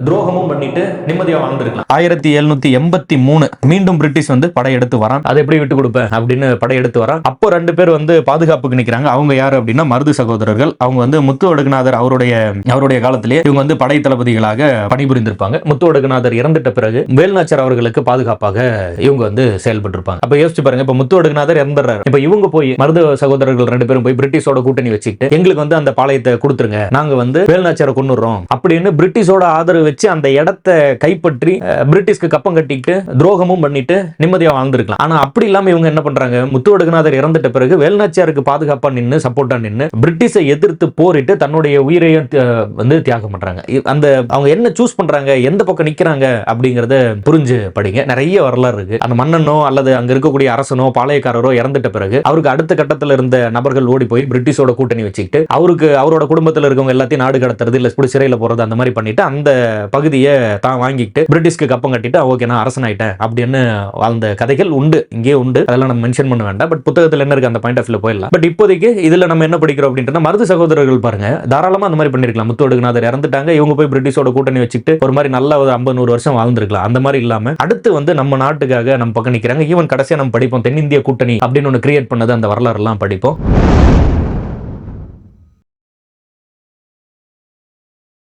துரோகமும் பண்ணிட்டு நிம்மதியா வாழ்ந்துருக்கலாம். 1783 மீண்டும் பிரிட்டிஷ் வந்து படையெடுத்து வரான். அதை எப்படி விட்டு கொடுப்பேன் அப்படின்னு படையெடுத்து வரான். அப்போ 2 பேர் வந்து பாதுகாப்புக்கு நிக்கிறாங்க. அவங்க யாரு அப்படின்னா மருது சகோதரர்கள். அவங்க வந்து முத்து ஒடுக்குநாதர் அவருடைய காலத்திலேயே இவங்க வந்து படை தளபதிகளாக பணிபுரிந்திருப்பாங்க. முத்து ஒடுக்குநாதர் இறந்துட்ட பிறகு வேலுநாச்சியார் அவர்களுக்கு பாதுகாப்பாக இவங்க வந்து செயல்பட்டு இருப்பாங்க. அப்ப யோசிச்சு பாருங்க, இப்ப முத்து ஒடுக்குநாதர் இறந்துறாரு. இப்ப இவங்க போய் மருது சகோதரர்கள் 2 பேரும் போய் பிரிட்டிஷோட கூட்டணி வச்சுக்கிட்டு எங்களுக்கு வந்து அந்த பாளையத்தை கொடுத்துருங்க, நாங்க வந்து வேலுநாச்சியாரை கொன்னுறோம் அப்படின்னு பிரிட்டிஷோட ஆதரவு வச்சு அந்த இடத்தை கைப்பற்றி பிரிட்டிஷ்க்கு கப்பம் கட்டிட்டு துரோகமும் பண்ணிட்டு நிம்மதியா வாழ்ந்திருக்கலாம். ஆனா அப்படி இல்லாம இவங்க என்ன பண்றாங்க, முத்து ஒடுக்குநாதர் இறந்துட்ட பிறகு வேலுநாச்சியாருக்கு பாதுகாப்பா நின்னு சப்போர்ட்டா நின்னு பிரிட்டிஷை எதிர்த்து போரிட்டு தன்னுடைய உயிரையும் வந்து தியாகம் பண்றாங்க. அந்த அவங்க என்ன சூஸ் பண்றாங்க, எந்த பக்கம் நிக்கிறாங்க அப்படிங்கறத புரிஞ்சு படிங்க. நிறைய வரலாறு இருக்கு. அந்த மன்னனோ அல்லது அங்க இருக்கக்கூடிய அரசனோ பாளையக்காரரோ இறந்துட்ட பிறகு அவருக்கு அடுத்த கட்டத்தில் இருந்த நபர்கள் ஓடி போய் பிரிட்டிஷோட கூட்டணி வச்சுக்கிட்டு அவரோட குடும்பத்தில் இருக்கவங்க எல்லாத்தையும் நாடு கடத்துறது இல்ல சிறையில் போறது அந்த மாதிரி பண்ணிட்டு அந்த பகுதியை தான் வாங்கிட்டு பிரிட்டிஷ்க்கு கப்பம் கட்டிட்டு ஓகே நான் அரசன் ஆயிட்டேன் அப்படின்னு வாழ்ந்த கதைகள் உண்டு, இங்கே உண்டு. அதெல்லாம் நம்ம மென்ஷன் பண்ண வேண்டாம். பட் புத்தகத்தில் என்ன இருக்கு அந்த பாயிண்ட் ஆஃப் வியூல போயிடலாம். பட் இப்போதைக்கு இதுல நம்ம என்ன படிக்கிறோம் அப்படின்னா மருது சகோதரர்கள் பாருங்க தாராளமா அந்த மாதிரி பண்ணிருக்கலாம். முத்து ஒடுக்குநாதர் இறந்துட்டாங்க, இவங்க போய் பிரிட்டிஷோட கூட்டணி வச்சுட்டு ஒரு மாதிரி நல்ல 50-100 வருஷம் வாழ்ந்திருக்கலாம். அந்த மாதிரி இல்லாம அடுத்து வந்து நம்ம நாட்டுக்காக நம்ம பக்கம் நிக்கிறாங்க. ஈவன் கடைசியா நம்ம படிப்போம் தென்னிந்திய கூட்டணி அப்படின்னு ஒன்று கிரியேட் பண்ணது, அந்த வரலாறு எல்லாம் படிப்போம்.